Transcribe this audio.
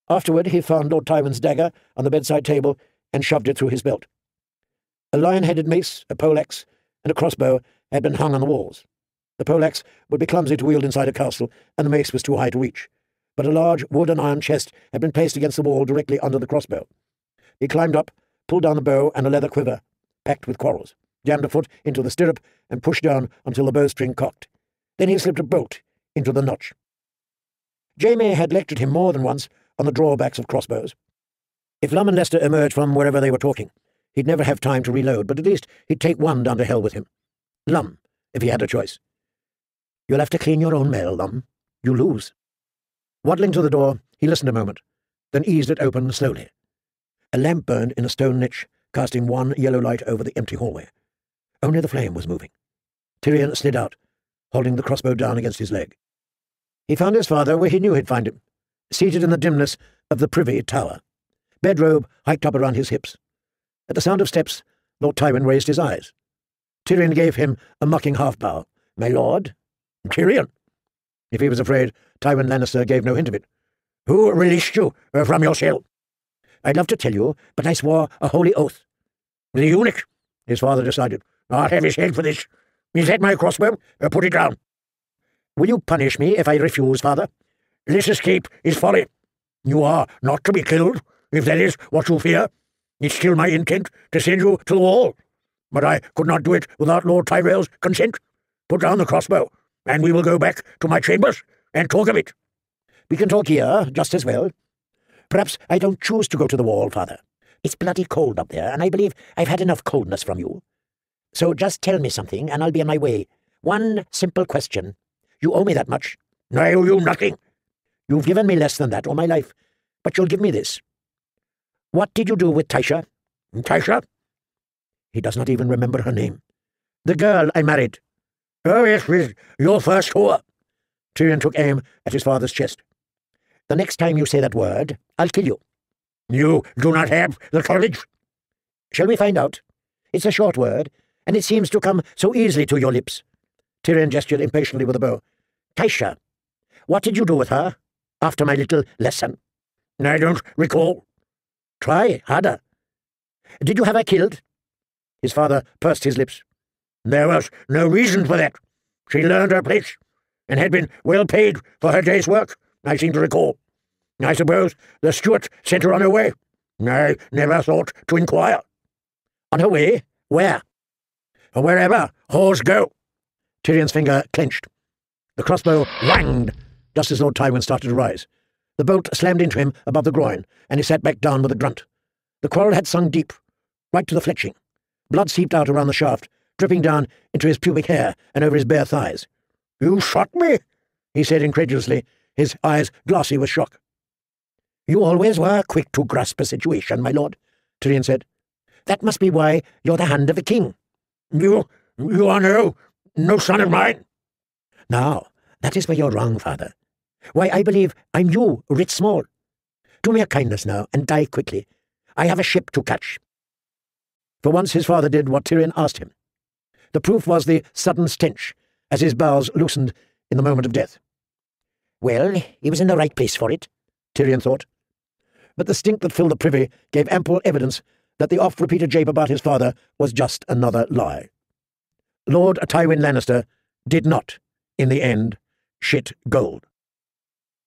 Afterward he found Lord Tywin's dagger on the bedside table and shoved it through his belt. A lion-headed mace, a poleaxe, and a crossbow had been hung on the walls. The poleaxe would be clumsy to wield inside a castle, and the mace was too high to reach, but a large wood and iron chest had been placed against the wall directly under the crossbow. He climbed up, pulled down the bow and a leather quiver, packed with quarrels, jammed a foot into the stirrup, and pushed down until the bowstring cocked. Then he slipped a bolt into the notch. Jaime had lectured him more than once on the drawbacks of crossbows. If Lum and Lester emerged from wherever they were talking, he'd never have time to reload, but at least he'd take one down to hell with him. Lum, if he had a choice. "You'll have to clean your own mail, Lum. You lose." Waddling to the door, he listened a moment, then eased it open slowly. A lamp burned in a stone niche, casting one yellow light over the empty hallway. Only the flame was moving. Tyrion slid out, holding the crossbow down against his leg. He found his father where he knew he'd find him, seated in the dimness of the privy tower, bedrobe hiked up around his hips. At the sound of steps, Lord Tywin raised his eyes. Tyrion gave him a mocking half-bow. "My lord?" "Tyrion." If he was afraid, Tywin Lannister gave no hint of it. "Who released you from your cell?" "I'd love to tell you, but I swore a holy oath." "The eunuch," his father decided. "I'll have his head for this. Is that my crossbow? Put it down." "Will you punish me if I refuse, father?" "This escape is folly. You are not to be killed, if that is what you fear. It's still my intent to send you to the wall, but I could not do it without Lord Tyrell's consent. Put down the crossbow, and we will go back to my chambers and talk of it." "We can talk here just as well. Perhaps I don't choose to go to the wall, father. It's bloody cold up there, and I believe I've had enough coldness from you. So just tell me something, and I'll be on my way. One simple question. You owe me that much." "I owe you nothing." "You've given me less than that all my life, but you'll give me this. What did you do with Tysha?" "Tysha?" He does not even remember her name. "The girl I married." "Oh, yes, with your first whore." Tyrion took aim at his father's chest. "The next time you say that word, I'll kill you." "You do not have the courage." "Shall we find out? It's a short word, and it seems to come so easily to your lips." Tyrion gestured impatiently with a bow. "Tysha, what did you do with her after my little lesson?" "I don't recall." "Try harder. Did you have her killed?" His father pursed his lips. "There was no reason for that. She learned her place, and had been well paid for her day's work, I seem to recall. I suppose the steward sent her on her way. I never thought to inquire." "On her way? Where?" "Wherever whores go." Tyrion's finger clenched. The crossbow whanged just as Lord Tywin started to rise. The bolt slammed into him above the groin, and he sat back down with a grunt. The quarrel had sunk deep, right to the fletching. Blood seeped out around the shaft, dripping down into his pubic hair and over his bare thighs. "You shot me?" he said incredulously, his eyes glassy with shock. "You always were quick to grasp a situation, my lord," Tyrion said. "That must be why you're the hand of a king." You are no son of mine." "Now, that is where you're wrong, father. Why, I believe I'm you, Writ Small. Do me a kindness now, and die quickly. I have a ship to catch." For once his father did what Tyrion asked him. The proof was the sudden stench, as his bowels loosened in the moment of death. Well, he was in the right place for it, Tyrion thought. But the stink that filled the privy gave ample evidence that the oft-repeated jape about his father was just another lie. Lord Tywin Lannister did not, in the end, shit gold.